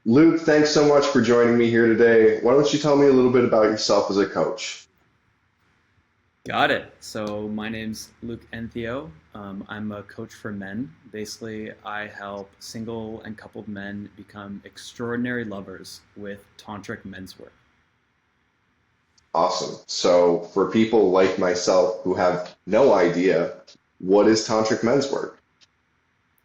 Luke, thanks so much for joining me here today. Why don't you tell me a little bit about yourself as a coach? Got it. So my name's Luc Entheo. I'm a coach for men. Basically, I help single and coupled men become extraordinary lovers with tantric men's work. Awesome. So, for people like myself who have no idea, what is tantric men's work?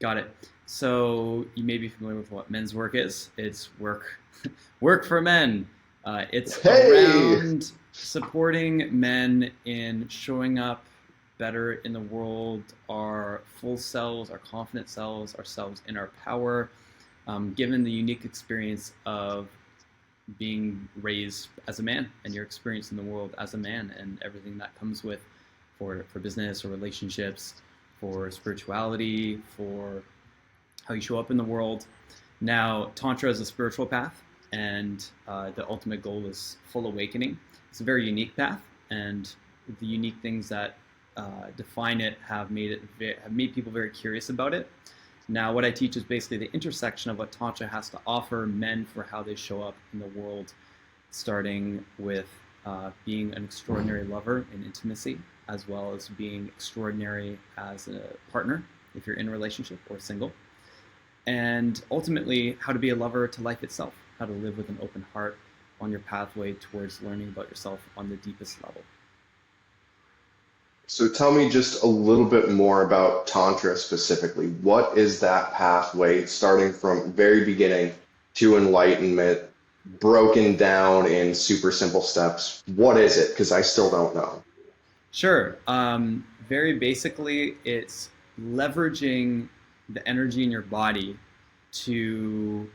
Got it. So you may be familiar with what men's work is. It's work, work for men. It's Hey! around supporting men in showing up better in the world, our full selves, our confident selves, ourselves in our power, given the unique experience of being raised as a man and your experience in the world as a man and everything that comes with for business or relationships, for spirituality, for how you show up in the world. Now, Tantra is a spiritual path, and the ultimate goal is full awakening. It's a very unique path, and the unique things that define it have made people very curious about it. Now, what I teach is basically the intersection of what Tantra has to offer men for how they show up in the world, starting with being an extraordinary lover in intimacy, as well as being extraordinary as a partner if you're in a relationship or single, and ultimately how to be a lover to life itself, how to live with an open heart on your pathway towards learning about yourself on the deepest level. So, tell me just a little bit more about Tantra specifically. What is that pathway starting from very beginning to enlightenment, broken down in super simple steps? What is it? Because I still don't know. Sure. Very basically, it's leveraging the energy in your body to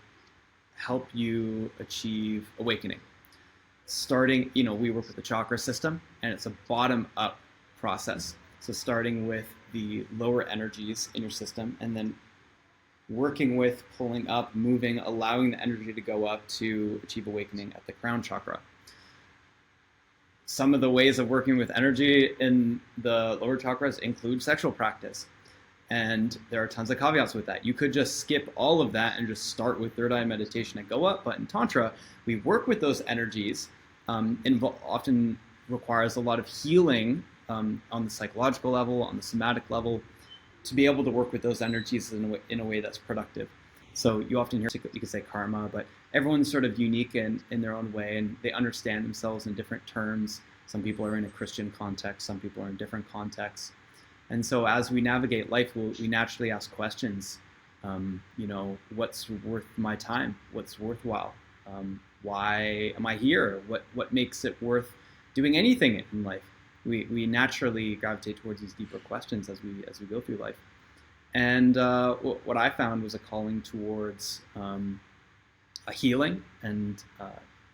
help you achieve awakening. Starting, we work with the chakra system, and it's a bottom up process. So, starting with the lower energies in your system, and then working with pulling up, moving, allowing the energy to go up to achieve awakening at the crown chakra. Some of the ways of working with energy in the lower chakras include sexual practice. And there are tons of caveats with that. You could just skip all of that and just start with third eye meditation and go up. But in Tantra, we work with those energies. Often requires a lot of healing on the psychological level, on the somatic level, to be able to work with those energies in a way that's productive. So you often hear, you could say karma, but everyone's sort of unique in their own way, and they understand themselves in different terms. Some people are in a Christian context, some people are in different contexts. And so as we navigate life, we naturally ask questions. What's worth my time? What's worthwhile? Why am I here? What makes it worth doing anything in life? We naturally gravitate towards these deeper questions as we go through life. And what I found was a calling towards a healing and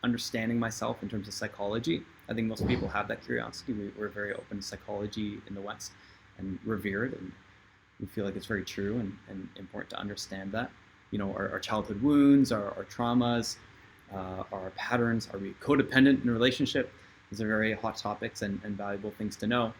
understanding myself in terms of psychology. I think most people have that curiosity. We're very open to psychology in the West and revere it, and we feel like it's very true and important to understand that. Our childhood wounds, our traumas, our patterns, are we codependent in a relationship? These are very hot topics and valuable things to know.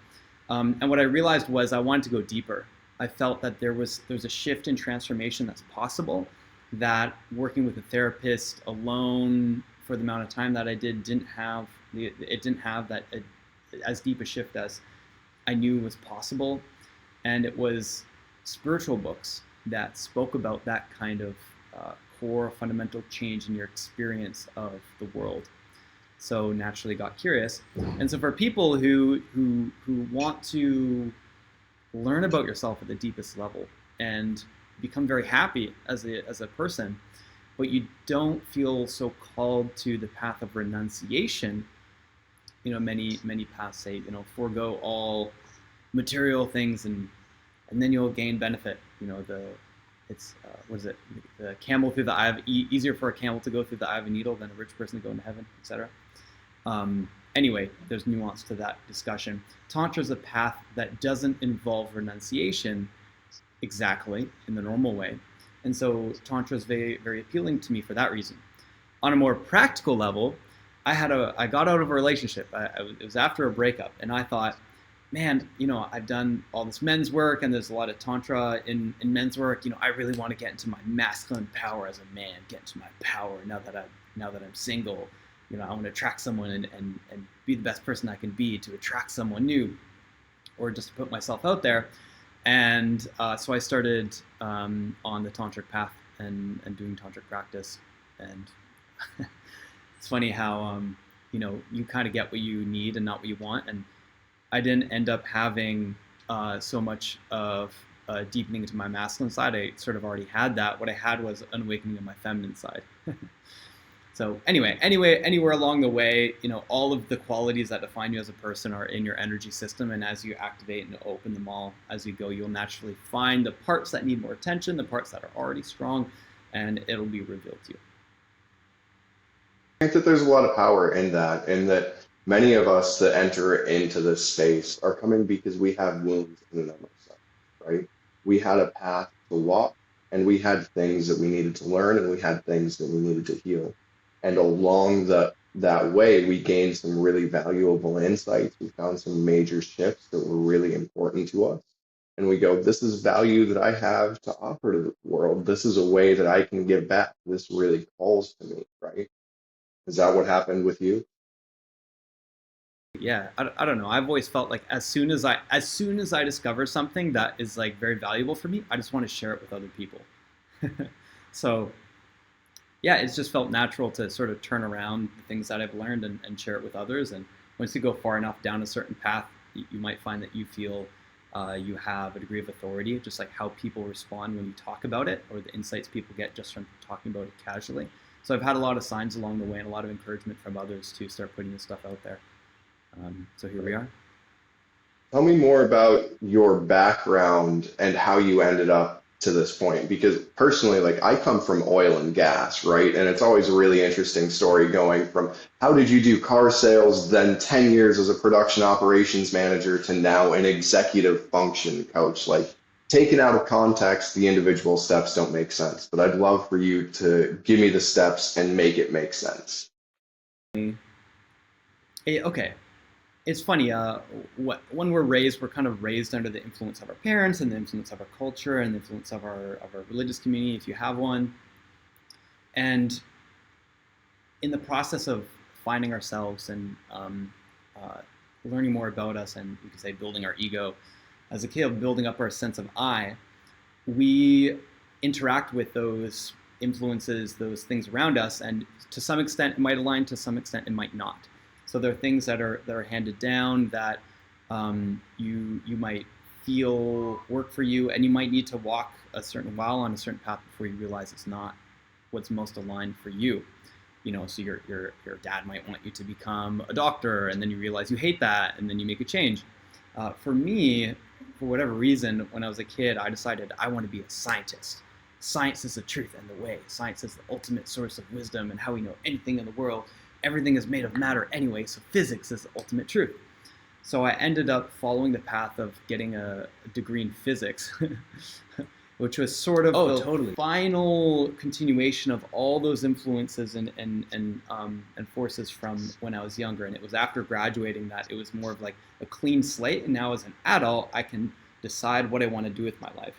And what I realized was I wanted to go deeper. I felt that there's a shift in transformation that's possible, that working with a therapist alone for the amount of time that I did didn't have that as deep a shift as I knew was possible. And it was spiritual books that spoke about that kind of core fundamental change in your experience of the world. So naturally got curious. And so for people who want to learn about yourself at the deepest level and become very happy as a person, but you don't feel so called to the path of renunciation. Many paths say, forego all material things and then you'll gain benefit. What is it? The camel through the eye of easier for a camel to go through the eye of a needle than a rich person to go into heaven, etc. Anyway, there's nuance to that discussion. Tantra is a path that doesn't involve renunciation exactly in the normal way. And so Tantra is very, very appealing to me for that reason. On a more practical level, I got out of a relationship. It was after a breakup, and I thought, man, I've done all this men's work, and there's a lot of tantra in men's work. I really want to get into my masculine power as a man, get into my power now that I'm single. I want to attract someone and be the best person I can be to attract someone new, or just to put myself out there. And so I started on the tantric path and doing tantric practice. And it's funny how you kind of get what you need and not what you want. And I didn't end up having so much of deepening into my masculine side. I sort of already had that. What I had was an awakening of my feminine side. So anywhere along the way, all of the qualities that define you as a person are in your energy system, and as you activate and open them all as you go, you'll naturally find the parts that need more attention, the parts that are already strong, and it'll be revealed to you. I think that there's a lot of power in that, and that many of us that enter into this space are coming because we have wounds in and of ourselves, right? We had a path to walk, and we had things that we needed to learn, and we had things that we needed to heal. And along that way, we gained some really valuable insights. We found some major shifts that were really important to us. And we go, this is value that I have to offer to the world. This is a way that I can give back. This really calls to me, right? Is that what happened with you? Yeah, I don't know. I've always felt like as soon as I discover something that is like very valuable for me, I just want to share it with other people. So yeah, it's just felt natural to sort of turn around the things that I've learned and share it with others. And once you go far enough down a certain path, you might find that you feel you have a degree of authority, just like how people respond when you talk about it, or the insights people get just from talking about it casually. So I've had a lot of signs along the way and a lot of encouragement from others to start putting this stuff out there. So here we are. Tell me more about your background and how you ended up to this point. Because personally, like I come from oil and gas, right? And it's always a really interesting story going from how did you do car sales, then 10 years as a production operations manager to now an executive function coach. Like taken out of context, the individual steps don't make sense. But I'd love for you to give me the steps and make it make sense. Okay, it's funny. When we're kind of raised under the influence of our parents and the influence of our culture and the influence of our religious community, if you have one. And in the process of finding ourselves and learning more about us, and you could say building our ego, as a kid, building up our sense of I, we interact with those influences, those things around us, and to some extent it might align, to some extent it might not. So there are things that are handed down that you might feel work for you, and you might need to walk a certain while on a certain path before you realize it's not what's most aligned for you. So your dad might want you to become a doctor, and then you realize you hate that, and then you make a change. For me, for whatever reason, when I was a kid, I decided I want to be a scientist. Science is the truth and the way. Science is the ultimate source of wisdom and how we know anything in the world. Everything is made of matter anyway, so physics is the ultimate truth. So I ended up following the path of getting a degree in physics, which was sort of the final continuation of all those influences and forces from when I was younger. And it was after graduating that it was more of like a clean slate. And now as an adult, I can decide what I want to do with my life.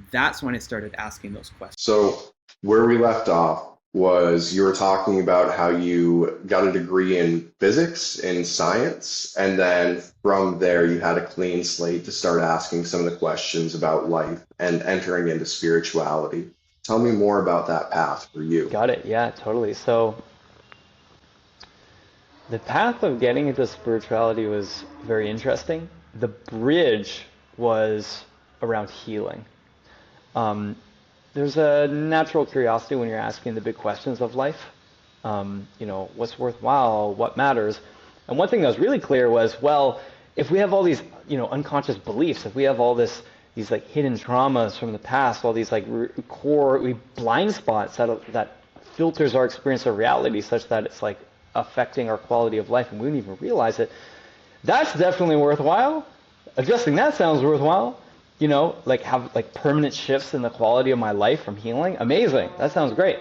That's when I started asking those questions. So where we left off was you were talking about how you got a degree in physics, in science, and then from there you had a clean slate to start asking some of the questions about life and entering into spirituality. Tell me more about that path for you. Got it. Yeah, totally. So the path of getting into spirituality was very interesting. The bridge was around healing. There's a natural curiosity when you're asking the big questions of life. What's worthwhile? What matters? And one thing that was really clear was, well, if we have all these, unconscious beliefs, if we have all these like hidden traumas from the past, all these like core blind spots that filters our experience of reality such that it's like affecting our quality of life and we don't even realize it, that's definitely worthwhile. Addressing that sounds worthwhile. Have like permanent shifts in the quality of my life from healing. Amazing. That sounds great.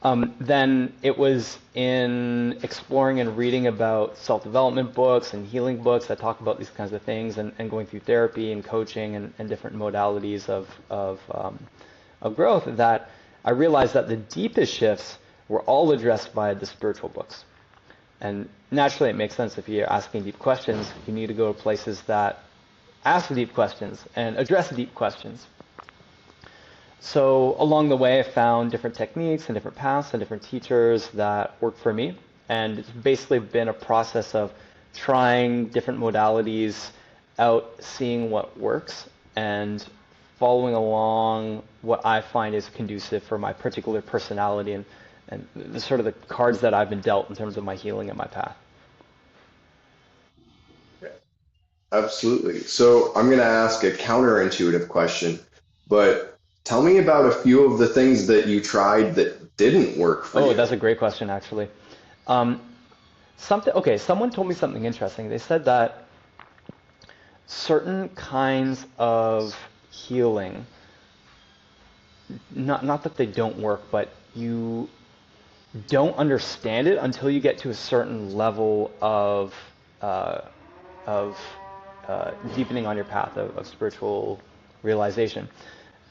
Then it was in exploring and reading about self-development books and healing books that talk about these kinds of things, and going through therapy and coaching and different modalities of growth, that I realized that the deepest shifts were all addressed by the spiritual books. And naturally, it makes sense if you're asking deep questions, you need to go to places that ask deep questions and address deep questions. So along the way, I found different techniques and different paths and different teachers that worked for me. And it's basically been a process of trying different modalities out, seeing what works, and following along what I find is conducive for my particular personality and the sort of the cards that I've been dealt in terms of my healing and my path. Absolutely. So I'm going to ask a counterintuitive question, but tell me about a few of the things that you tried that didn't work for Oh, you. that's a great question, actually. Um, someone told me something interesting. They said that certain kinds of healing, not that they don't work, but you don't understand it until you get to a certain level uh, of deepening on your path of spiritual realization.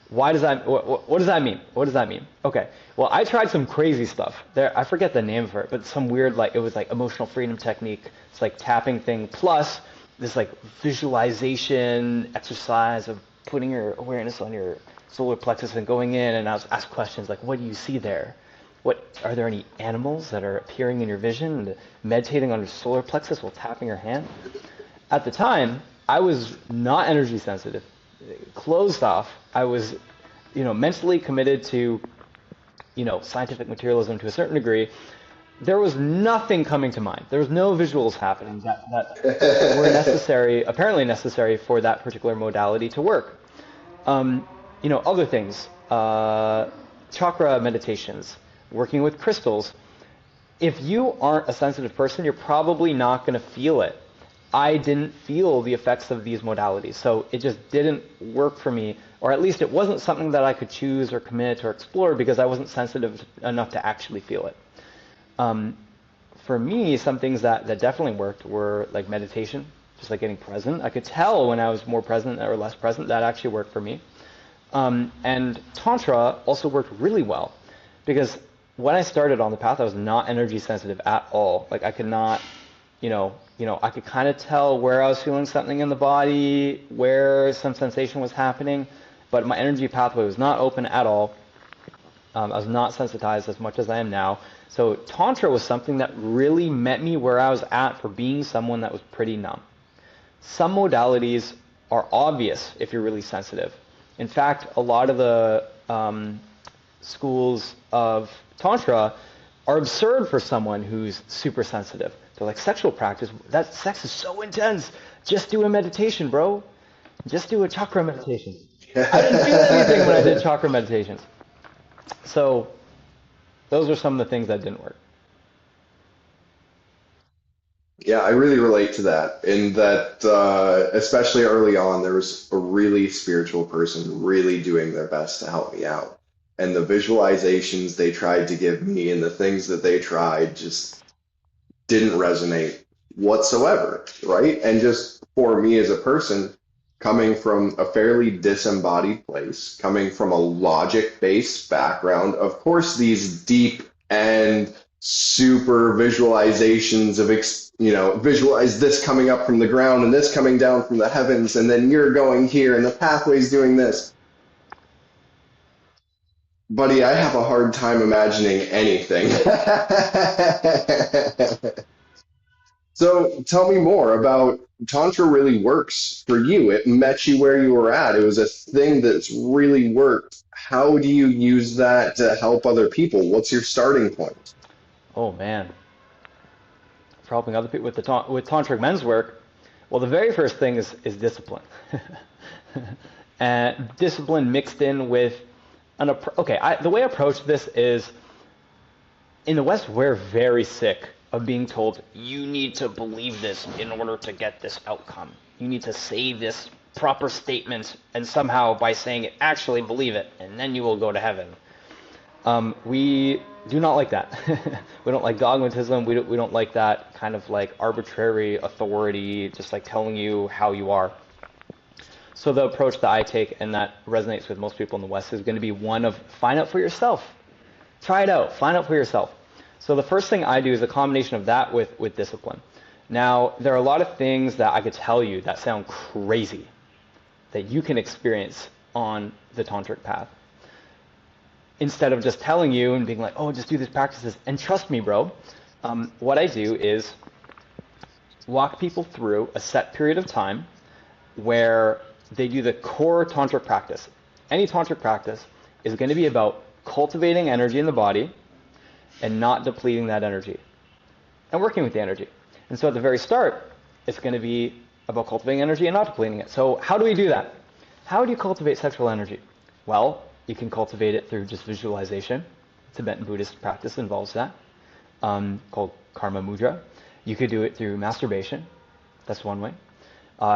Why does that? What does that mean? What does that mean? Okay. Well, I tried some crazy stuff. There, I forget the name for it, but some weird, like, it was like emotional freedom technique. It's like tapping thing plus this like visualization exercise of putting your awareness on your solar plexus and going in, and I was asked questions like, what do you see there? What are there any animals that are appearing in your vision? And meditating on your solar plexus while tapping your hand. At the time, I was not energy sensitive, closed off. I was, mentally committed to, scientific materialism to a certain degree. There was nothing coming to mind. There was no visuals happening that were necessary, apparently necessary for that particular modality to work. Other things, chakra meditations, working with crystals. If you aren't a sensitive person, you're probably not going to feel it. I didn't feel the effects of these modalities, so it just didn't work for me, or at least it wasn't something that I could choose or commit or explore because I wasn't sensitive enough to actually feel it. For me, some things that definitely worked were like meditation, just like getting present. I could tell when I was more present or less present. That actually worked for me. And Tantra also worked really well because when I started on the path, I was not energy sensitive at all. Like I could not, I could kind of tell where I was feeling something in the body, where some sensation was happening, but my energy pathway was not open at all. I was not sensitized as much as I am now. So Tantra was something that really met me where I was at for being someone that was pretty numb. Some modalities are obvious if you're really sensitive. In fact, a lot of the schools of Tantra are absurd for someone who's super sensitive. They're like, sexual practice, that sex is so intense. Just do a meditation, bro. Just do a chakra meditation. I didn't feel anything when I did chakra meditations. So those are some of the things that didn't work. Yeah, I really relate to that. In that, especially early on, there was a really spiritual person really doing their best to help me out. And the visualizations they tried to give me and the things that they tried just didn't resonate whatsoever, right? And just for me as a person, coming from a fairly disembodied place, coming from a logic-based background, of course, these deep and super visualizations of, visualize this coming up from the ground and this coming down from the heavens, and then you're going here and the pathway's doing this. Buddy, I have a hard time imagining anything. So tell me more about Tantra really works for you. It met you where you were at. It was a thing that's really worked. How do you use that to help other people? What's your starting point? Oh man, for helping other people with with tantric men's work. Well, the very first thing is discipline, and discipline mixed in with the way I approach this is, in the West, we're very sick of being told, you need to believe this in order to get this outcome. You need to say this proper statement, and somehow by saying it, actually believe it, and then you will go to heaven. We do not like that. We don't like dogmatism. We don't like that kind of like arbitrary authority, just like telling you how you are. So the approach that I take, and that resonates with most people in the West, is going to be one of find out for yourself. Try it out. Find out for yourself. So the first thing I do is a combination of that with discipline. Now, there are a lot of things that I could tell you that sound crazy that you can experience on the tantric path. Instead of just telling you and being like, oh, just do these practices. And trust me, bro, what I do is walk people through a set period of time where they do the core tantric practice. Any tantric practice is going to be about cultivating energy in the body and not depleting that energy and working with the energy. And so at the very start, it's going to be about cultivating energy and not depleting it. So how do we do that? How do you cultivate sexual energy? Well, you can cultivate it through just visualization. Tibetan Buddhist practice involves that, called karma mudra. You could do it through masturbation. That's one way.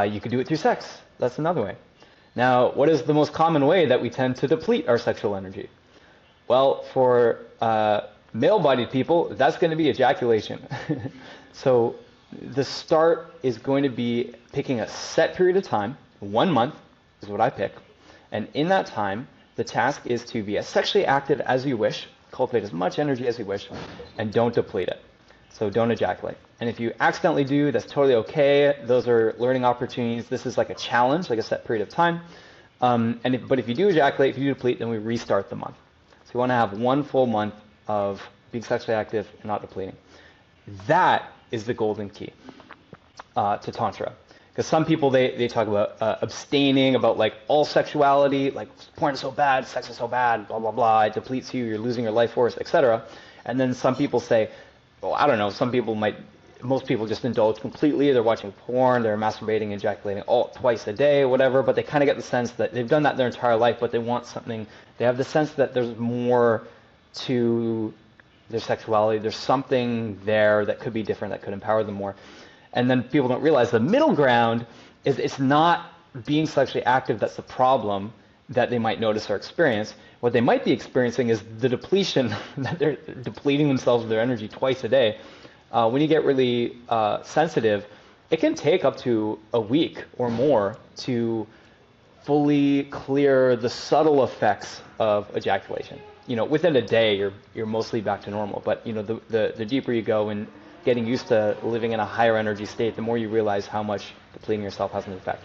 You could do it through sex. That's another way. Now, what is the most common way that we tend to deplete our sexual energy? Well, for male-bodied people, that's going to be ejaculation. So the start is going to be picking a set period of time. 1 month is what I pick. And in that time, the task is to be as sexually active as you wish, cultivate as much energy as you wish, and don't deplete it. So don't ejaculate. And if you accidentally do, that's totally okay. Those are learning opportunities. This is like a challenge, like a set period of time. But if you do ejaculate, if you do deplete, then we restart the month. So you want to have 1 full month of being sexually active and not depleting. That is the golden key to Tantra. Because some people, they talk about abstaining, about like all sexuality, like porn is so bad, sex is so bad, blah, blah, blah, it depletes you, you're losing your life force, etc. And then some people say, well, I don't know, most people just indulge completely, they're watching porn, they're masturbating, ejaculating twice a day, whatever, but they kind of get the sense that they've done that their entire life, but they want something, they have the sense that there's more to their sexuality, there's something there that could be different, that could empower them more. And then people don't realize the middle ground is it's not being sexually active that's the problem that they might notice or experience. What they might be experiencing is the depletion, that they're depleting themselves of their energy twice a day. When you get really sensitive, it can take up to a week or more to fully clear the subtle effects of ejaculation. Within a day, you're mostly back to normal. But the deeper you go in getting used to living in a higher energy state, the more you realize how much depleting yourself has an effect.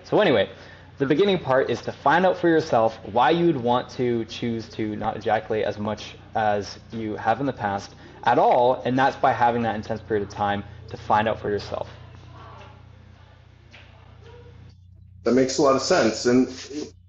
So anyway, the beginning part is to find out for yourself why you'd want to choose to not ejaculate as much as you have in the past at all, and that's by having that intense period of time to find out for yourself. That makes a lot of sense. And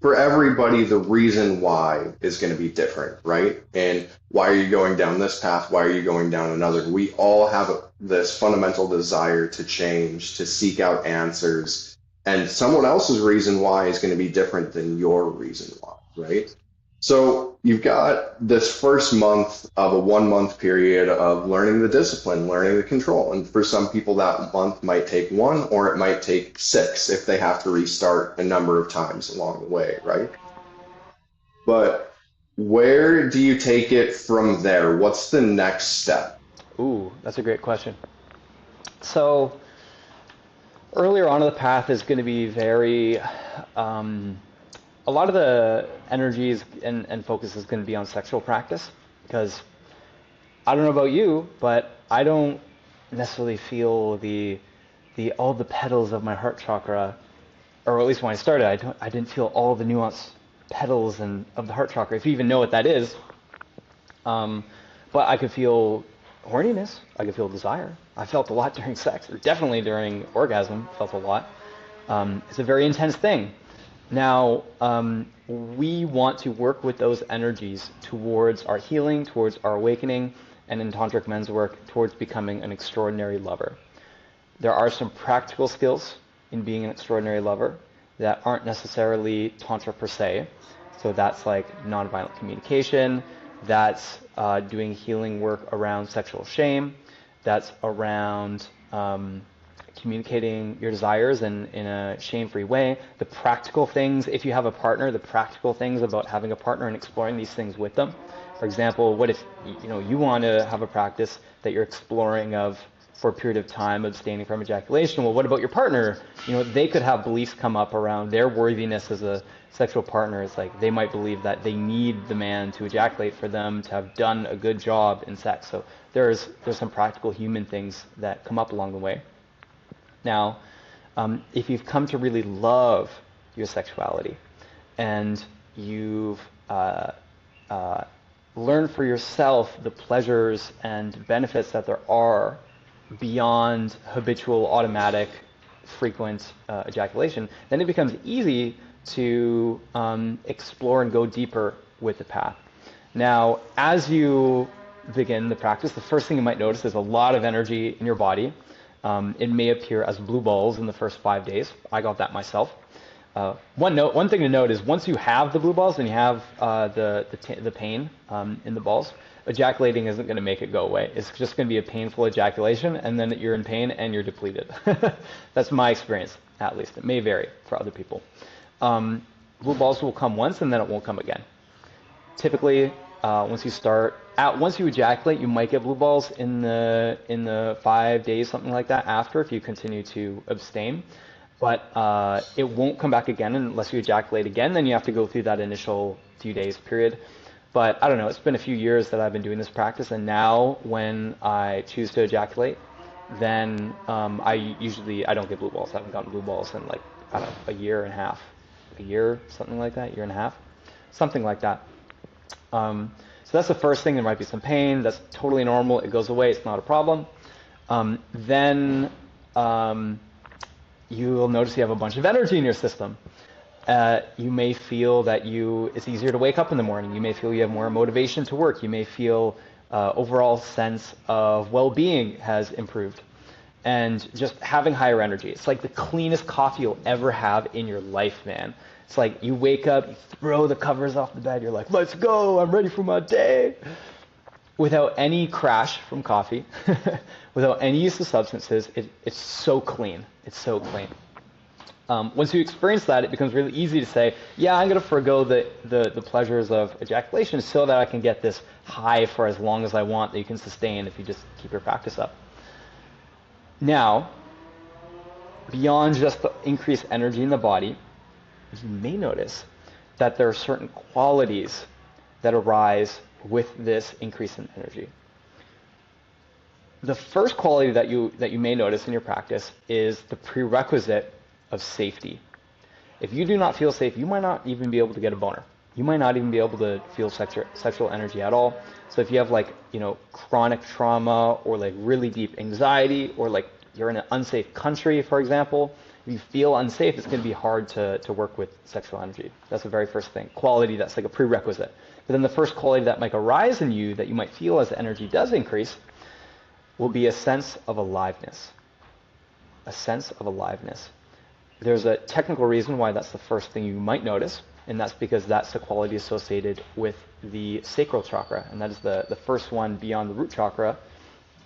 for everybody, the reason why is going to be different, right? And why are you going down this path? Why are you going down another? We all have this fundamental desire to change, to seek out answers. And someone else's reason why is going to be different than your reason why, right? So you've got this first month of a 1 month period of learning the discipline, learning the control. And for some people, that month might take 1, or it might take 6 if they have to restart a number of times along the way, right? But where do you take it from there? What's the next step? Ooh, that's a great question. So earlier on in the path is going to be very... a lot of the energies and focus is going to be on sexual practice, because I don't know about you, but I don't necessarily feel all the petals of my heart chakra, or at least when I started, I didn't feel all the nuanced petals of the heart chakra, if you even know what that is. But I could feel horniness, I could feel desire. I felt a lot during sex, or definitely during orgasm, felt a lot. It's a very intense thing. Now, we want to work with those energies towards our healing, towards our awakening, and in Tantric men's work, towards becoming an extraordinary lover. There are some practical skills in being an extraordinary lover that aren't necessarily Tantra per se. So that's like nonviolent communication, that's doing healing work around sexual shame, that's around communicating your desires in a shame-free way. The practical things, if you have a partner, the practical things about having a partner and exploring these things with them. For example, what if you want to have a practice that you're exploring of for a period of time, abstaining from ejaculation? Well, what about your partner? They could have beliefs come up around their worthiness as a sexual partner. It's like they might believe that they need the man to ejaculate for them to have done a good job in sex. So there's some practical human things that come up along the way. Now, if you've come to really love your sexuality and you've learned for yourself the pleasures and benefits that there are beyond habitual, automatic, frequent ejaculation, then it becomes easy to explore and go deeper with the path. Now, as you begin the practice, the first thing you might notice is a lot of energy in your body. It may appear as blue balls in the first 5 days. I got that myself. One thing to note is once you have the blue balls and you have the pain in the balls, ejaculating isn't going to make it go away. It's just going to be a painful ejaculation, and then you're in pain and you're depleted. That's my experience, at least. It may vary for other people. Blue balls will come once, and then it won't come again. Typically, once you ejaculate, you might get blue balls in the 5 days, something like that, after, if you continue to abstain. But it won't come back again unless you ejaculate again. Then you have to go through that initial few days period. But I don't know, it's been a few years that I've been doing this practice, and now when I choose to ejaculate, then I don't get blue balls. I haven't gotten blue balls in a year and a half. A year, something like that, year and a half. Something like that. So that's the first thing. There might be some pain. That's totally normal. It goes away. It's not a problem. Then you'll notice you have a bunch of energy in your system. You may feel that it's easier to wake up in the morning. You may feel you have more motivation to work. You may feel overall sense of well-being has improved. And just having higher energy. It's like the cleanest coffee you'll ever have in your life, man. It's like you wake up, you throw the covers off the bed, you're like, let's go, I'm ready for my day. Without any crash from coffee, without any use of substances, it's so clean. It's so clean. Once you experience that, it becomes really easy to say, yeah, I'm going to forego the pleasures of ejaculation so that I can get this high for as long as I want that you can sustain if you just keep your practice up. Now, beyond just the increased energy in the body, you may notice that there are certain qualities that arise with this increase in energy. The first quality that you may notice in your practice is the prerequisite of safety. If you do not feel safe, you might not even be able to get a boner. You might not even be able to feel sexual energy at all. So if you have chronic trauma or really deep anxiety, or you're in an unsafe country, for example, if you feel unsafe, it's going to be hard to work with sexual energy. That's the very first thing. Quality, that's like a prerequisite. But then the first quality that might arise in you that you might feel as the energy does increase will be a sense of aliveness. A sense of aliveness. There's a technical reason why that's the first thing you might notice, and that's because that's the quality associated with the sacral chakra, and that is the first one beyond the root chakra,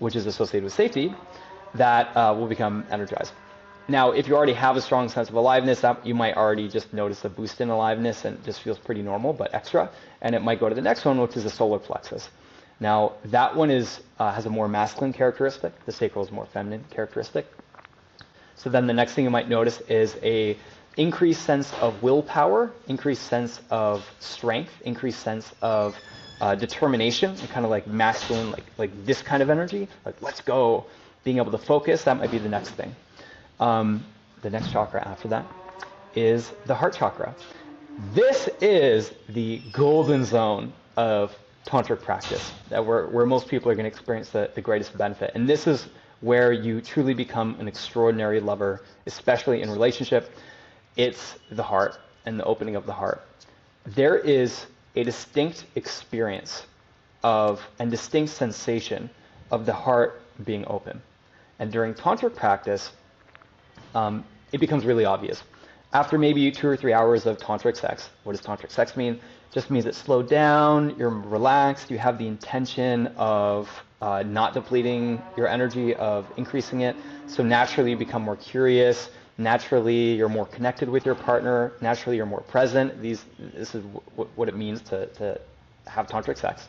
which is associated with safety, that will become energized. Now, if you already have a strong sense of aliveness, you might already just notice a boost in aliveness, and it just feels pretty normal, but extra, and it might go to the next one, which is the solar plexus. Now, that one has a more masculine characteristic. The sacral is a more feminine characteristic. So then the next thing you might notice is a increased sense of willpower, increased sense of strength, increased sense of determination, and kind of like masculine, like this kind of energy, like let's go, being able to focus. That might be the next thing. The next chakra after that is the heart chakra. This is the golden zone of tantric practice, that where most people are going to experience the greatest benefit. And this is where you truly become an extraordinary lover, especially in relationship. It's the heart and the opening of the heart. There is a distinct experience and distinct sensation of the heart being open. And during tantric practice, it becomes really obvious. After maybe 2 or 3 hours of tantric sex, what does tantric sex mean? Just means it's slowed down, you're relaxed, you have the intention of not depleting your energy, of increasing it. So naturally you become more curious, naturally you're more connected with your partner, naturally you're more present. This is what it means to have tantric sex.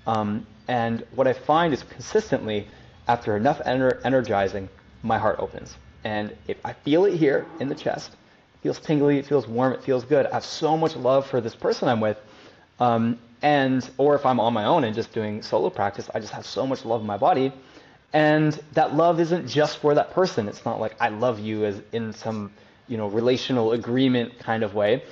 And what I find is consistently, after enough energizing, my heart opens. And if I feel it here in the chest, it feels tingly, it feels warm, it feels good. I have so much love for this person I'm with. Or if I'm on my own and just doing solo practice, I just have so much love in my body. And that love isn't just for that person. It's not like I love you as in some, relational agreement kind of way.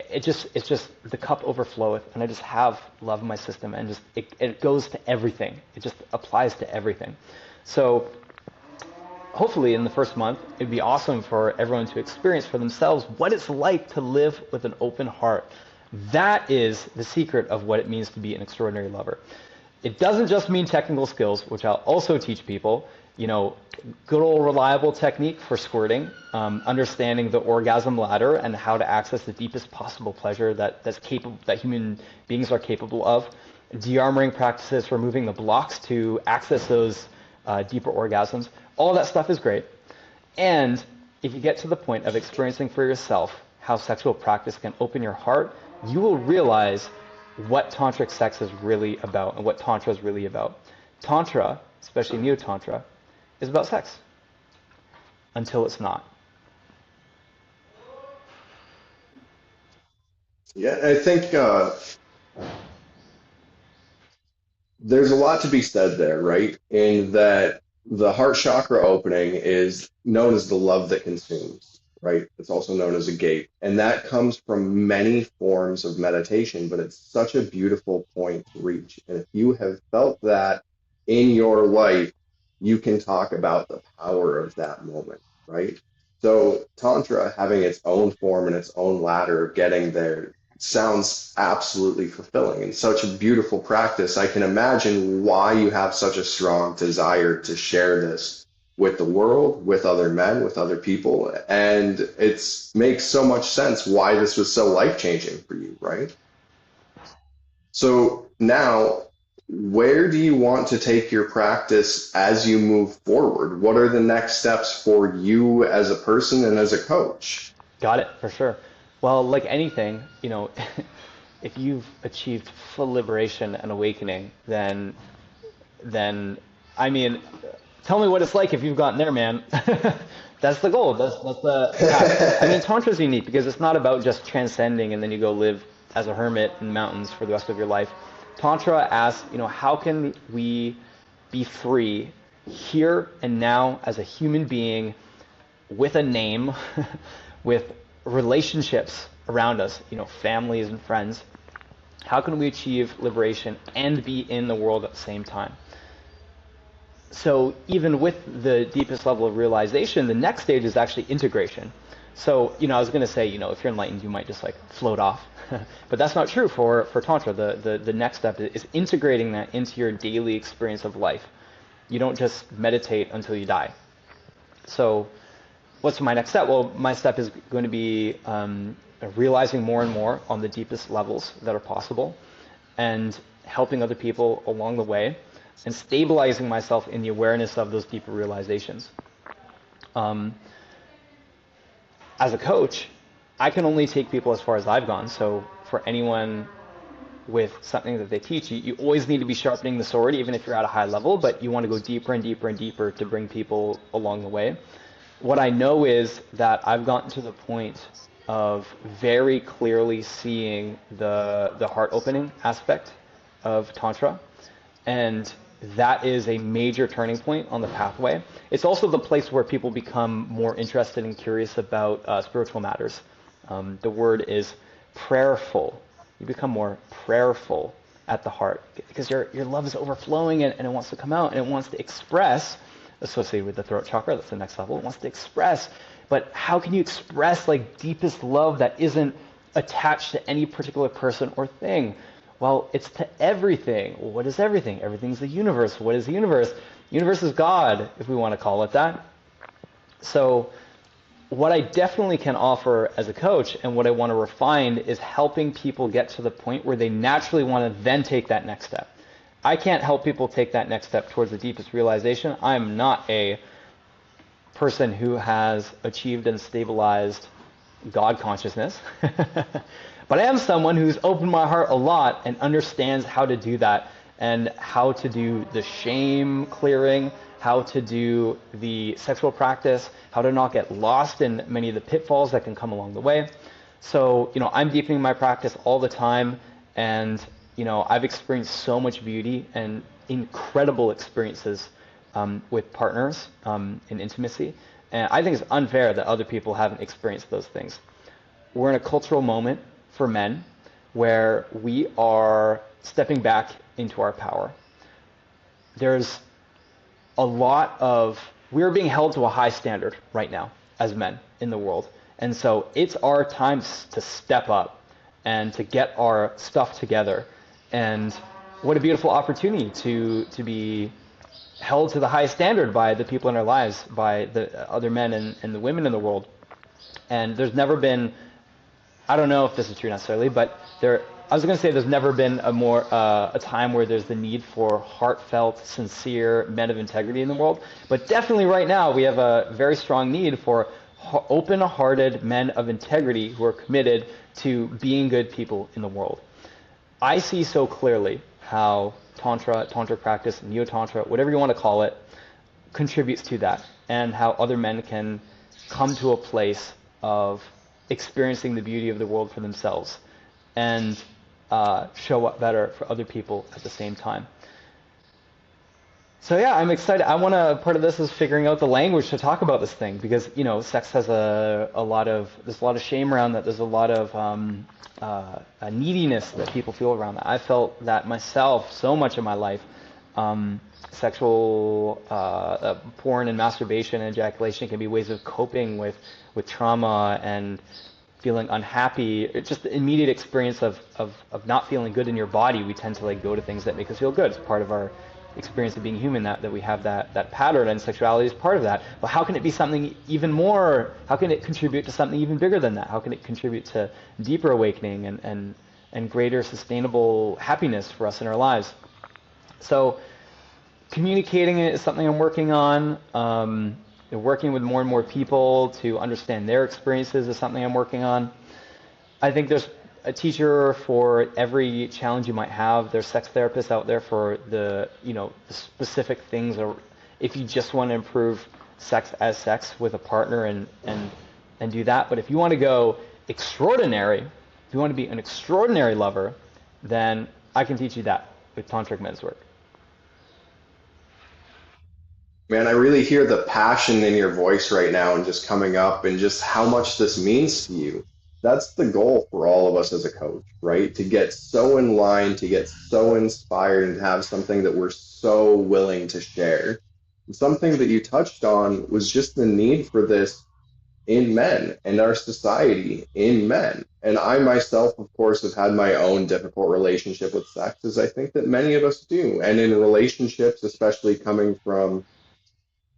It's just the cup overfloweth, and I just have love in my system, and it goes to everything. It just applies to everything. So hopefully in the first month, it'd be awesome for everyone to experience for themselves what it's like to live with an open heart. That is the secret of what it means to be an extraordinary lover. It doesn't just mean technical skills, which I'll also teach people. Good old reliable technique for squirting, understanding the orgasm ladder and how to access the deepest possible pleasure that human beings are capable of. De-armoring practices for removing the blocks to access those deeper orgasms. All that stuff is great. And if you get to the point of experiencing for yourself how sexual practice can open your heart, you will realize what tantric sex is really about and what tantra is really about. Tantra, especially neo-tantra, is about sex until it's not. Yeah, I think there's a lot to be said there, right? In that the heart chakra opening is known as the love that consumes, right? It's also known as a gate. And that comes from many forms of meditation, but it's such a beautiful point to reach. And if you have felt that in your life, you can talk about the power of that moment, right? So Tantra having its own form and its own ladder of getting there sounds absolutely fulfilling and such a beautiful practice. I can imagine why you have such a strong desire to share this with the world, with other men, with other people. And it makes so much sense why this was so life-changing for you, right? So now, where do you want to take your practice as you move forward? What are the next steps for you as a person and as a coach? Got it, for sure. Well, like anything, if you've achieved full liberation and awakening, then I mean, tell me what it's like if you've gotten there, man. That's the goal. That's the path. I mean, Tantra is unique because it's not about just transcending and then you go live as a hermit in mountains for the rest of your life. Tantra asks, how can we be free here and now as a human being with a name, with relationships around us, families and friends? How can we achieve liberation and be in the world at the same time? So even with the deepest level of realization, the next stage is actually integration. So, I was going to say, if you're enlightened, you might just float off. But that's not true for Tantra. The next step is integrating that into your daily experience of life. You don't just meditate until you die. So what's my next step? Well, my step is going to be realizing more and more on the deepest levels that are possible and helping other people along the way and stabilizing myself in the awareness of those deeper realizations. As a coach, I can only take people as far as I've gone. So for anyone with something that they teach, you always need to be sharpening the sword, even if you're at a high level, but you want to go deeper and deeper and deeper to bring people along the way. What I know is that I've gotten to the point of very clearly seeing the heart opening aspect of Tantra. And that is a major turning point on the pathway. It's also the place where people become more interested and curious about spiritual matters. The word is prayerful. You become more prayerful at the heart because your love is overflowing and it wants to come out and it wants to express, associated with the throat chakra, that's the next level, it wants to express. But how can you express deepest love that isn't attached to any particular person or thing? Well, it's to everything. Well, what is everything? Everything's the universe. What is the universe? The universe is God, if we want to call it that. So what I definitely can offer as a coach and what I want to refine is helping people get to the point where they naturally want to then take that next step. I can't help people take that next step towards the deepest realization. I'm not a person who has achieved and stabilized God consciousness, but I am someone who's opened my heart a lot and understands how to do that and how to do the shame clearing, how to do the sexual practice, how to not get lost in many of the pitfalls that can come along the way. So, I'm deepening my practice all the time, and, I've experienced so much beauty and incredible experiences with partners in intimacy. And I think it's unfair that other people haven't experienced those things. We're in a cultural moment for men where we are stepping back into our power. There's we're being held to a high standard right now as men in the world. And so it's our time to step up and to get our stuff together. And what a beautiful opportunity to be held to the highest standard by the people in our lives, by the other men and the women in the world. And there's never been, I don't know if this is true necessarily, but I was going to say there's never been a time where there's the need for heartfelt, sincere men of integrity in the world. But definitely right now we have a very strong need for open-hearted men of integrity who are committed to being good people in the world. I see so clearly how tantra practice, neo-tantra, whatever you want to call it, contributes to that, and how other men can come to a place of experiencing the beauty of the world for themselves and show up better for other people at the same time. So yeah, I'm excited. Part of this is figuring out the language to talk about this thing, because sex has there's a lot of shame around that. There's a lot of a neediness that people feel around that. I felt that myself so much of my life. Sexual porn and masturbation and ejaculation can be ways of coping with trauma and feeling unhappy. It's just the immediate experience of not feeling good in your body. We tend to go to things that make us feel good. It's part of our experience of being human that we have that pattern, and sexuality is part of that. But how can it be something even more? How can it contribute to something even bigger than that? How can it contribute to deeper awakening and greater sustainable happiness for us in our lives? So communicating it is something I'm working on. Working with more and more people to understand their experiences is something I'm working on. I think there's a teacher for every challenge you might have. There's sex therapists out there for the specific things, or if you just want to improve sex with a partner and do that. But if you want to go extraordinary, if you want to be an extraordinary lover, then I can teach you that with tantric men's work. Man, I really hear the passion in your voice right now and just coming up and just how much this means to you. That's the goal for all of us as a coach, right? To get so in line, to get so inspired, and to have something that we're so willing to share. And something that you touched on was just the need for this in men and our society in men. And I myself, of course, have had my own difficult relationship with sex, as I think that many of us do. And in relationships, especially coming from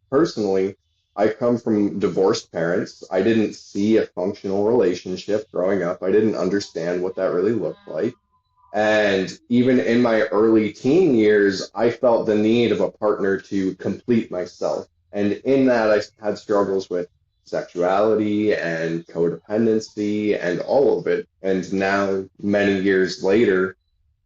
personally, I come from divorced parents. I didn't see a functional relationship growing up. I didn't understand what that really looked like. And even in my early teen years, I felt the need of a partner to complete myself. And in that, I had struggles with sexuality and codependency and all of it. And now, many years later,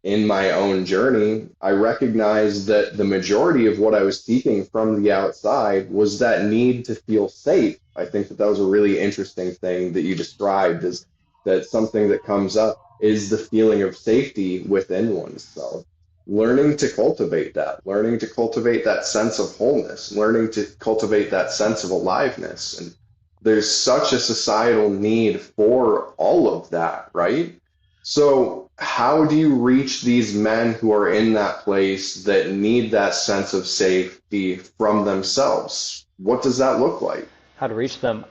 in my own journey, I recognized that the majority of what I was seeking from the outside was that need to feel safe. I think that was a really interesting thing that you described, is that something that comes up is the feeling of safety within oneself. Learning to cultivate that sense of wholeness, learning to cultivate that sense of aliveness. And there's such a societal need for all of that, right? So how do you reach these men who are in that place that need that sense of safety from themselves? What does that look like? How to reach them?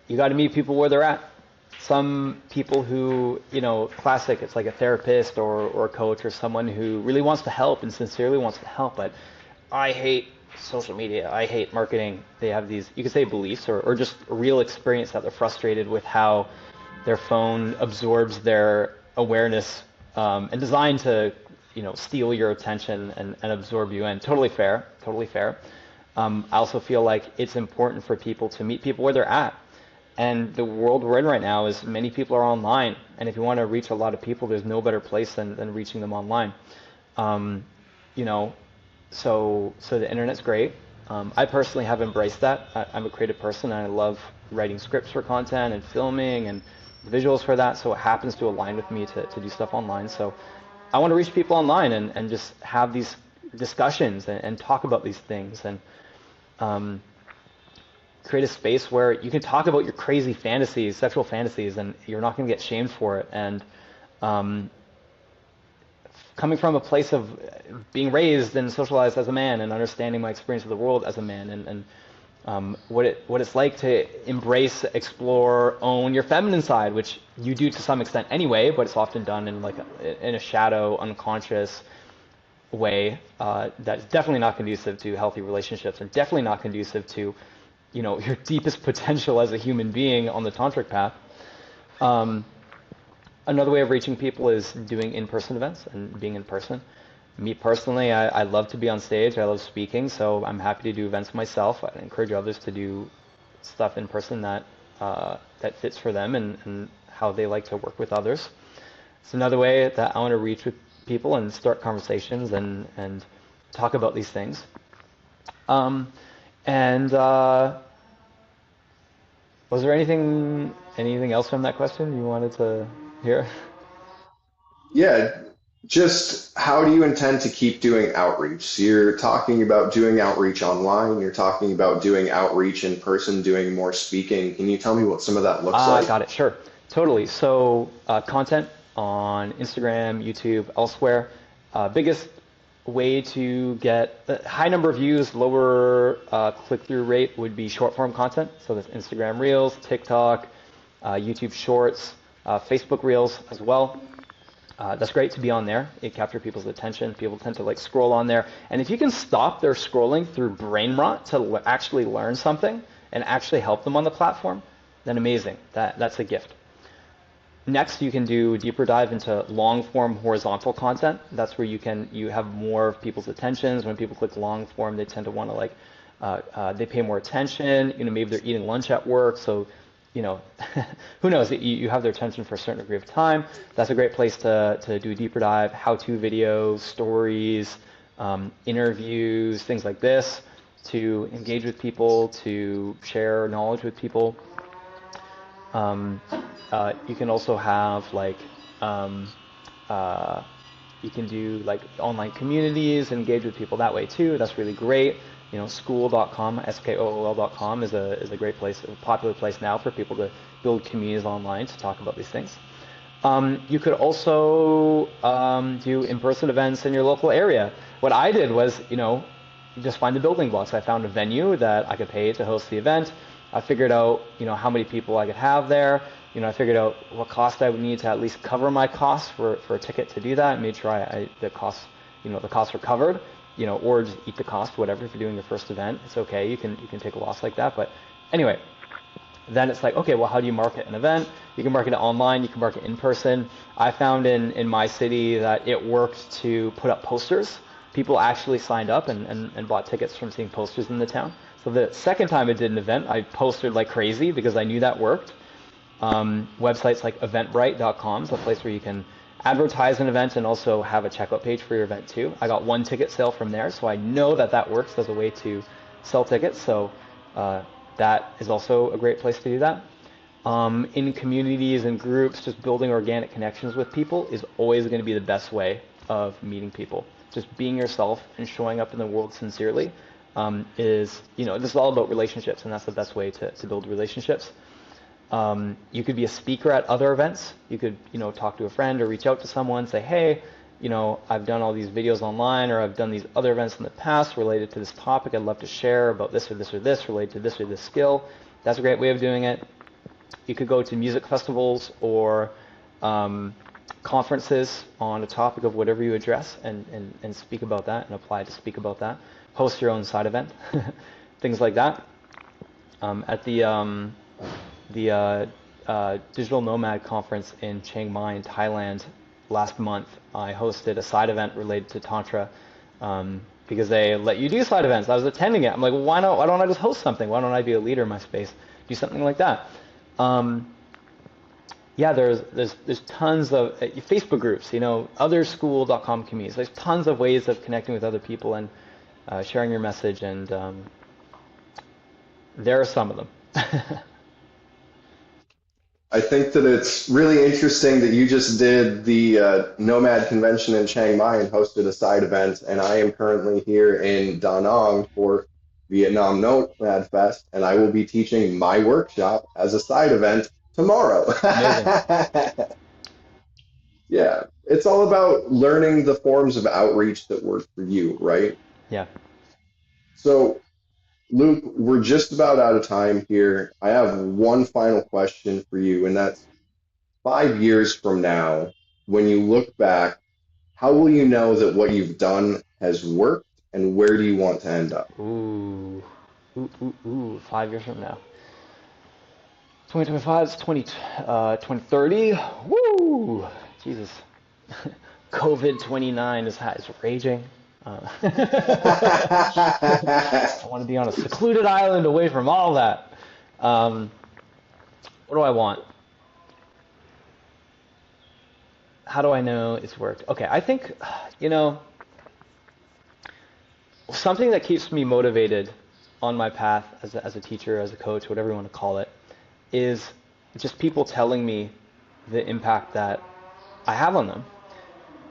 You got to meet people where they're at. Some people who, classic, it's like a therapist or a coach or someone who really wants to help and sincerely wants to help, but I hate social media, I hate marketing. They have these, you could say beliefs or just real experience that they're frustrated with how their phone absorbs their awareness and designed to, steal your attention and absorb you in. Totally fair, totally fair. I also feel like it's important for people to meet people where they're at. And the world we're in right now is many people are online. And if you want to reach a lot of people, there's no better place than reaching them online. Um, you know, so the internet's great. I personally have embraced that. I'm a creative person and I love writing scripts for content and filming and visuals for that. So it happens to align with me to do stuff online. So I want to reach people online and just have these discussions and talk about these things and um, create a space where you can talk about your crazy fantasies, sexual fantasies, and you're not going to get shamed for it. And um, coming from a place of being raised and socialized as a man and understanding my experience of the world as a man and what it's like to embrace, explore, own your feminine side, which you do to some extent anyway, but it's often done in in a shadow, unconscious way that's definitely not conducive to healthy relationships and definitely not conducive to your deepest potential as a human being on the tantric path. Um, Another way of reaching people is doing in-person events and being in person. Me personally, I love to be on stage. I love speaking, so I'm happy to do events myself. I encourage others to do stuff in person that fits for them and how they like to work with others. It's another way that I want to reach with people and start conversations and talk about these things. Um, and Was there anything else from that question you wanted to hear? Yeah, just how do you intend to keep doing outreach? So you're talking about doing outreach online, you're talking about doing outreach in person, doing more speaking. Can you tell me what some of that looks like? Got it. Sure. Totally. So, content on Instagram, YouTube, elsewhere. Biggest way to get a high number of views, lower click-through rate would be short-form content. So that's Instagram Reels, TikTok, YouTube Shorts, Facebook Reels as well. That's great to be on there. It captures people's attention. People tend to scroll on there. And if you can stop their scrolling through brain rot to actually learn something and actually help them on the platform, then amazing. That's a gift. Next, you can do a deeper dive into long form horizontal content. That's where you have more of people's attentions. When people click long form, they tend to want to they pay more attention. Maybe they're eating lunch at work, so who knows? You have their attention for a certain degree of time. That's a great place to do a deeper dive, how-to videos, stories, interviews, things like this, to engage with people, to share knowledge with people. You can also have you can do online communities, engage with people that way too. That's really great. School.com, skool.com is a great place, a popular place now for people to build communities online to talk about these things. You could also do in-person events in your local area. What I did was, just find the building blocks. I found a venue that I could pay to host the event. I figured out, how many people I could have there. I figured out what cost I would need to at least cover my costs for a ticket to do that. Made sure the costs were covered. Or just eat the cost, whatever. If you're doing your first event, it's okay. You can take a loss like that. But anyway, then it's okay, well, how do you market an event? You can market it online. You can market in person. I found in my city that it worked to put up posters. People actually signed up and bought tickets from seeing posters in the town. So the second time I did an event, I posted like crazy because I knew that worked. Websites like eventbrite.com is a place where you can advertise an event and also have a checkout page for your event too. I got one ticket sale from there, so I know that works as a way to sell tickets. So that is also a great place to do that. In communities and groups, just building organic connections with people is always going to be the best way of meeting people. Just being yourself and showing up in the world sincerely this is all about relationships, and that's the best way to build relationships. You could be a speaker at other events. You could, talk to a friend or reach out to someone, say, hey, I've done all these videos online, or I've done these other events in the past related to this topic. I'd love to share about this or this or this related to this or this skill. That's a great way of doing it. You could go to music festivals or conferences on a topic of whatever you address, and speak about that and apply to speak about that. Host your own side event, things like that. At the Digital Nomad Conference in Chiang Mai in Thailand last month, I hosted a side event related to Tantra, because they let you do side events. I was attending it. I'm like, well, why don't I just host something? Why don't I be a leader in my space? Do something like that. Yeah, there's tons of Facebook groups, otherschool.com communities. There's tons of ways of connecting with other people and sharing your message, and there are some of them. I think that it's really interesting that you just did the Nomad Convention in Chiang Mai and hosted a side event, and I am currently here in Da Nang for Vietnam Nomad Fest, and I will be teaching my workshop as a side event tomorrow. Amazing. Yeah, it's all about learning the forms of outreach that work for you, right? Yeah. So, Luke, we're just about out of time here. I have one final question for you, and that's 5 years from now, when you look back, how will you know that what you've done has worked, and where do you want to end up? Ooh, 5 years from now. 2025 is 2030. Woo! Jesus. COVID-29 is raging. I want to be on a secluded island away from all that. What do I want? How do I know it's worked? Okay, I think, something that keeps me motivated on my path as a teacher, as a coach, whatever you want to call it, is just people telling me the impact that I have on them.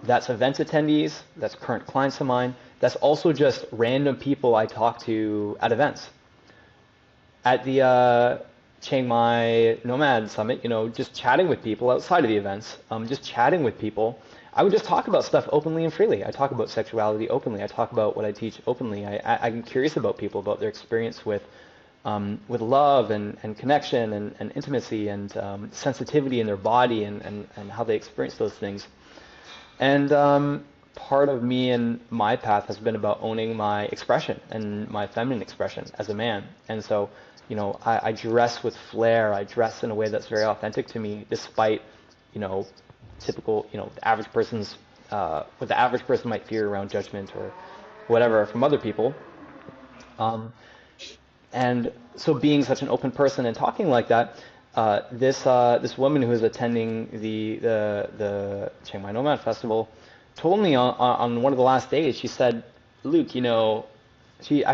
That's event attendees, that's current clients of mine, that's also just random people I talk to at events. At the Chiang Mai Nomad Summit, just chatting with people outside of the events, just chatting with people, I would just talk about stuff openly and freely. I talk about sexuality openly. I talk about what I teach openly. I'm curious about people, about their experience with love and connection and intimacy and sensitivity in their body and how they experience those things. And part of me and my path has been about owning my expression and my feminine expression as a man. And so, I dress with flair. I dress in a way that's very authentic to me, despite, typical, the average person's, what the average person might fear around judgment or whatever from other people. And so being such an open person and talking like that, this woman who was attending the Chiang Mai Nomad Festival told me on one of the last days, she said, Luke, I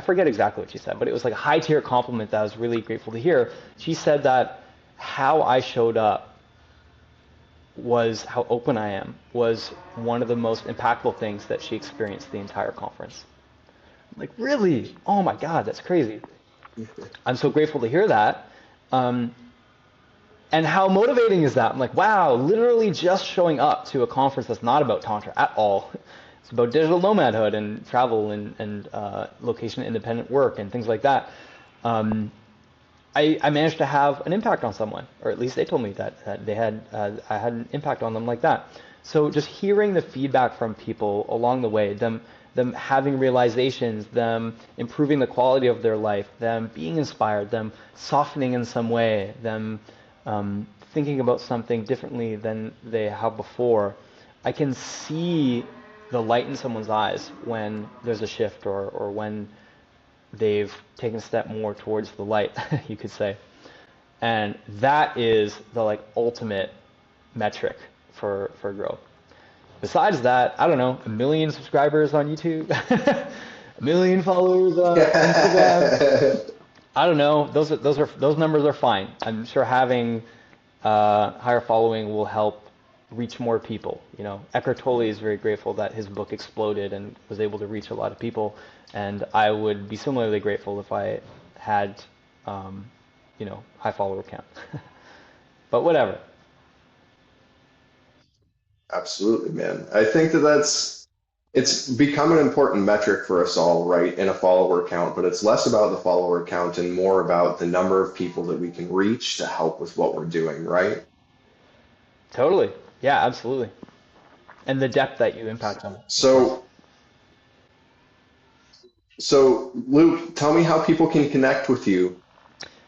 forget exactly what she said, but it was like a high tier compliment that I was really grateful to hear. She said that how I showed up was how open I am was one of the most impactful things that she experienced the entire conference. I'm like, really? Oh my God, that's crazy. I'm so grateful to hear that. And how motivating is that? I'm like, wow, literally just showing up to a conference that's not about Tantra at all. It's about digital nomadhood and travel and location independent work and things like that. I managed to have an impact on someone, or at least they told me that they had I had an impact on them like that. So just hearing the feedback from people along the way, them having realizations, them improving the quality of their life, them being inspired, them softening in some way, them thinking about something differently than they have before. I can see the light in someone's eyes when there's a shift or when they've taken a step more towards the light, you could say. And that is the ultimate metric for growth. Besides that, I don't know, 1 million subscribers on YouTube, 1 million followers on Instagram. I don't know. Those numbers are fine. I'm sure having higher following will help reach more people. Eckhart Tolle is very grateful that his book exploded and was able to reach a lot of people, and I would be similarly grateful if I had, high follower count. But whatever. Absolutely, man. I think it's become an important metric for us all, right, in a follower count, but it's less about the follower count and more about the number of people that we can reach to help with what we're doing, right? Totally. Yeah, absolutely. And the depth that you impact them, of course. So, so Luke, tell me how people can connect with you.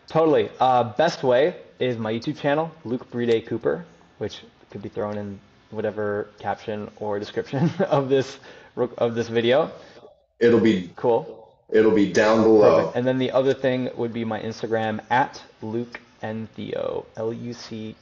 Totally. Best way is my YouTube channel, Luke Brede Cooper, which could be thrown in whatever caption or description of this video. It'll be Cool. it'll be down Perfect. below. And then the other thing would be my Instagram at Luc Entheo, Lucentheo.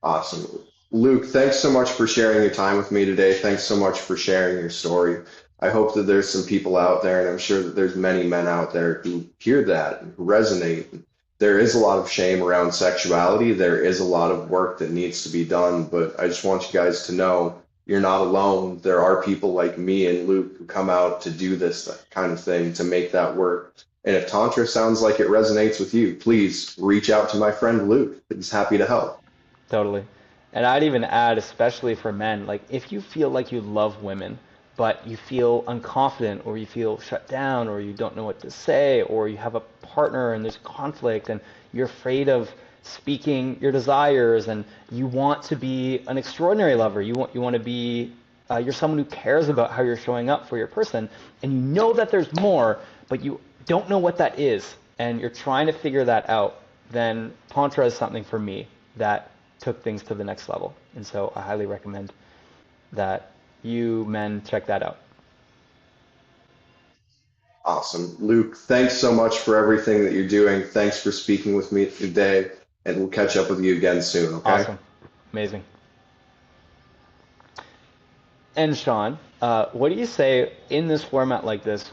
Awesome. Luke, thanks so much for sharing your time with me today. Thanks so much for sharing your story. I hope that there's some people out there, and I'm sure that there's many men out there who hear that and who resonate. There is a lot of shame around sexuality. There is a lot of work that needs to be done, but I just want you guys to know you're not alone. There are people like me and Luke who come out to do this kind of thing, to make that work. And if Tantra sounds like it resonates with you, please reach out to my friend Luke. He's happy to help. Totally. And I'd even add, especially for men, like if you feel like you love women, but you feel unconfident or you feel shut down or you don't know what to say or you have a partner and there's conflict and you're afraid of speaking your desires and you want to be an extraordinary lover, you want to be you're someone who cares about how you're showing up for your person and you know that there's more, but you don't know what that is and you're trying to figure that out, then Tantra is something for me that took things to the next level. And so I highly recommend that you men check that out. Awesome. Luke, thanks so much for everything that you're doing. Thanks for speaking with me today, and we'll catch up with you again soon, okay? Awesome. Amazing. And Sean, what do you say in this format like this